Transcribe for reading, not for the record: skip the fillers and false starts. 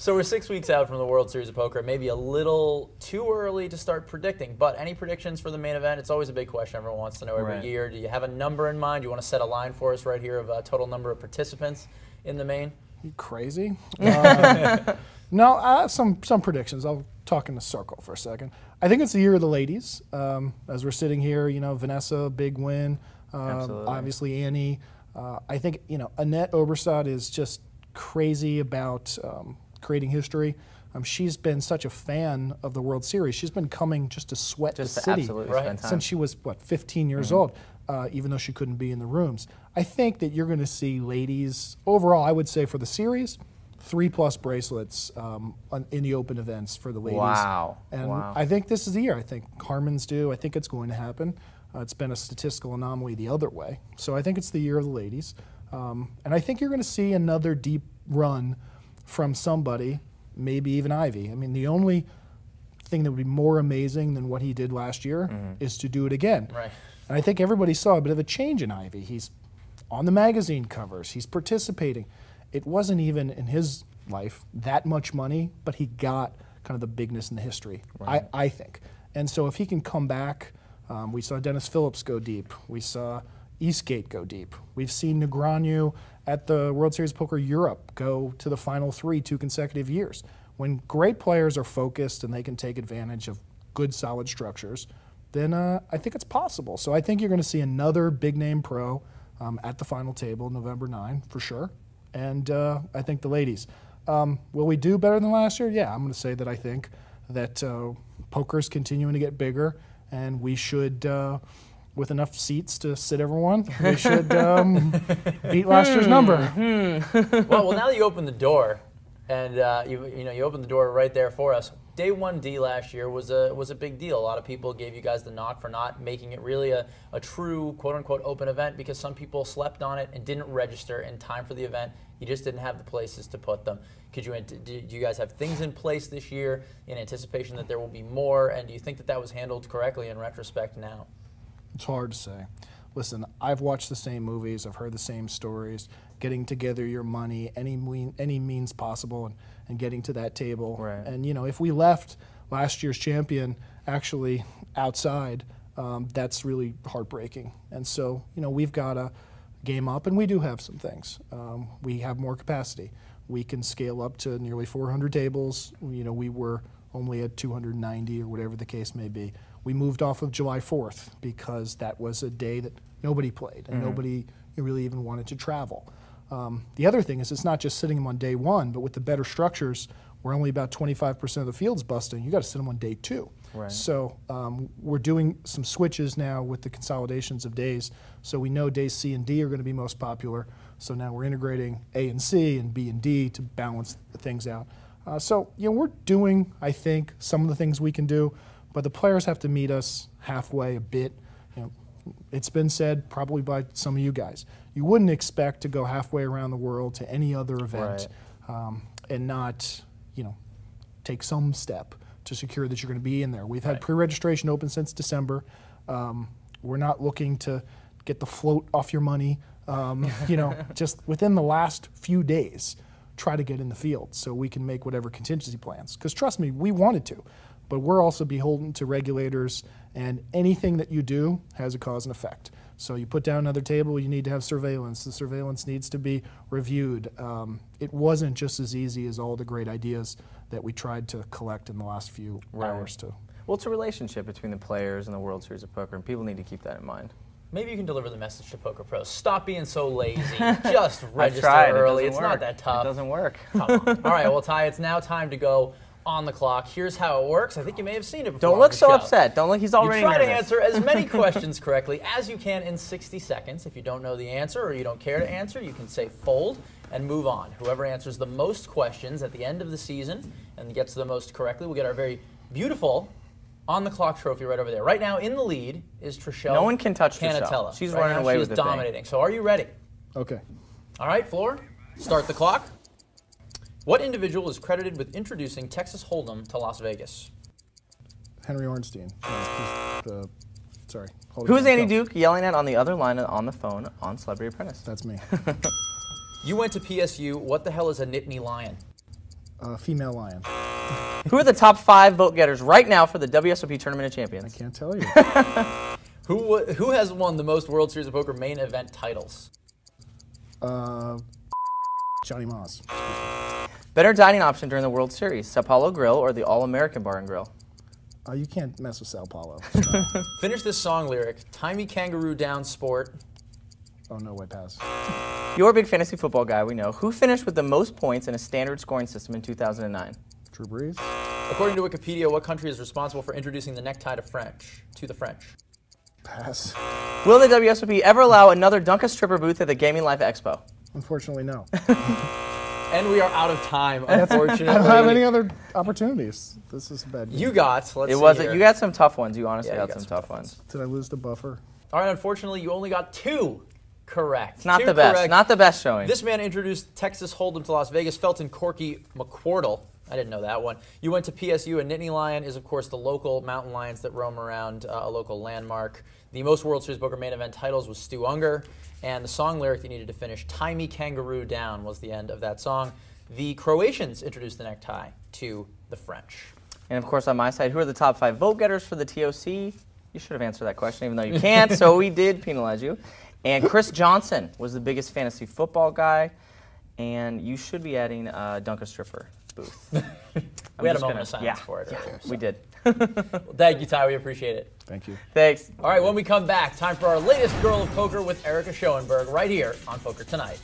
So we're 6 weeks out from the World Series of Poker. Maybe a little too early to start predicting, but any predictions for the main event? It's always a big question everyone wants to know every year. Do you have a number in mind? Do you want to set a line for us right here of a total number of participants in the main? You crazy? No, I have some predictions. I'll talk in a circle for a second. I think it's the year of the ladies. As we're sitting here, you know, Vanessa, big win. Obviously Annie. I think, you know, Annette Oberstad is just crazy about creating history. She's been such a fan of the World Series. She's been coming just to sweat the city since she was, what, 15 years old, even though she couldn't be in the rooms. I think that you're going to see ladies, overall, I would say for the series, 3+ bracelets in the open events for the ladies. Wow. And I think this is the year. I think Carmen's due. I think it's going to happen. It's been a statistical anomaly the other way. So I think it's the year of the ladies. And I think you're going to see another deep run from somebody, maybe even Ivy. I mean, the only thing that would be more amazing than what he did last year is to do it again. Right. And I think everybody saw a bit of a change in Ivy. He's on the magazine covers. He's participating. It wasn't even in his life that much money, but he got kind of the bigness in the history, I think. And so if he can come back, we saw Dennis Phillips go deep. We saw Eastgate go deep. We've seen Negreanu at the World Series of Poker Europe go to the final 3 2 consecutive years. When great players are focused and they can take advantage of good, solid structures, then I think it's possible. So I think you're going to see another big-name pro at the final table November 9 for sure. And I think the ladies. Will we do better than last year? Yeah, I'm going to say that I think that poker's continuing to get bigger, and we should, with enough seats to sit everyone, we should beat last year's number. Well, now that you opened the door, and you opened the door right there for us. Day 1D last year was a big deal. A lot of people gave you guys the knock for not making it really a true quote-unquote open event because some people slept on it and didn't register in time for the event. You just didn't have the places to put them. Do you guys have things in place this year in anticipation that there will be more, and do you think that that was handled correctly in retrospect now? It's hard to say. Listen, I've watched the same movies, I've heard the same stories, getting together your money, any means possible, and getting to that table. Right. And, you know, if we left last year's champion actually outside, that's really heartbreaking. And so, you know, we've got to game up, and we do have some things. We have more capacity. We can scale up to nearly 400 tables. You know, we were only at 290 or whatever the case may be. We moved off of July 4th because that was a day that nobody played and nobody really even wanted to travel. The other thing is it's not just sitting them on day 1, but with the better structures, where only about 25% of the field's busting, you got to sit them on day 2. Right. So we're doing some switches now with the consolidations of days. So we know days C and D are going to be most popular. So now we're integrating A and C and B and D to balance the things out. So, you know, we're doing, I think, some of the things we can do, but the players have to meet us halfway a bit. You know, it's been said probably by some of you guys, you wouldn't expect to go halfway around the world to any other event and not, you know, take some step to secure that you're going to be in there. We've had pre-registration open since December. We're not looking to get the float off your money. You know, just within the last few days, try to get in the field so we can make whatever contingency plans. Because trust me, we wanted to, but we're also beholden to regulators, and anything that you do has a cause and effect. So you put down another table, you need to have surveillance. The surveillance needs to be reviewed. It wasn't just as easy as all the great ideas that we tried to collect in the last few hours too. Well, it's a relationship between the players and the World Series of Poker, and people need to keep that in mind. Maybe you can deliver the message to Poker Pros. Stop being so lazy. Just register early. It's not that tough. It doesn't work. Come on. All right, well, Ty, it's now time to go on the clock. Here's how it works. I think you may have seen it before. Don't look so upset. Don't look, he's already nervous. You try nervous. to answer as many questions correctly as you can in 60 seconds. If you don't know the answer or you don't care to answer, you can say fold and move on. Whoever answers the most questions at the end of the season and gets the most correctly will get our very beautiful on-the-clock trophy right over there. Right now, in the lead is Trishelle. No one can touch Canatella. Trishelle. She's running away with the thing. She's dominating. So are you ready? Okay. All right, Floor, start the clock. What individual is credited with introducing Texas Hold'em to Las Vegas? Henry Ornstein. Sorry. Who is Andy Duke yelling at on the other line on the phone on Celebrity Apprentice? That's me. You went to PSU. What the hell is a Nittany Lion? Female lion. Who are the top 5 vote getters right now for the WSOP Tournament of Champions? I can't tell you. Who has won the most World Series of Poker main event titles? Johnny Moss. Better dining option during the World Series, Sao Paulo Grill or the All-American Bar and Grill? You can't mess with Sao Paulo. Finish this song lyric. Tie me kangaroo down, sport. Oh, no way, pass. You're a big fantasy football guy, we know. Who finished with the most points in a standard scoring system in 2009? Drew Brees. According to Wikipedia, what country is responsible for introducing the necktie to the French? Pass. Will the WSOP ever allow another Dunka stripper booth at the Gaming Life Expo? Unfortunately, no. And we are out of time, unfortunately. I don't have any other opportunities. This is a bad game. You got, let's It see wasn't. here. You got some tough ones. You honestly Yeah, you got some tough ones. Did I lose the buffer? All right, unfortunately, you only got 2 correct. It's not Two the best. correct. Not the best showing. This man introduced Texas Hold'em to Las Vegas, Felton Corky McQuartle. I didn't know that one. You went to PSU, and Nittany Lion is, of course, the local mountain lions that roam around a local landmark. The most World Series Poker main event titles was Stu Unger, and the song lyric you needed to finish, Tie Me Kangaroo Down, was the end of that song. The Croatians introduced the necktie to the French. And of course, on my side, who are the top 5 vote getters for the TOC? You should have answered that question, even though you can't, so we did penalize you. And Chris Johnson was the biggest fantasy football guy, and you should be adding a Dunka stripper booth. We had a moment of silence for it earlier. We did. Thank you, Ty. We appreciate it. Thank you. Thanks. All right, when we come back, time for our latest Girl of Poker with Erica Schoenberg right here on Poker2Nite.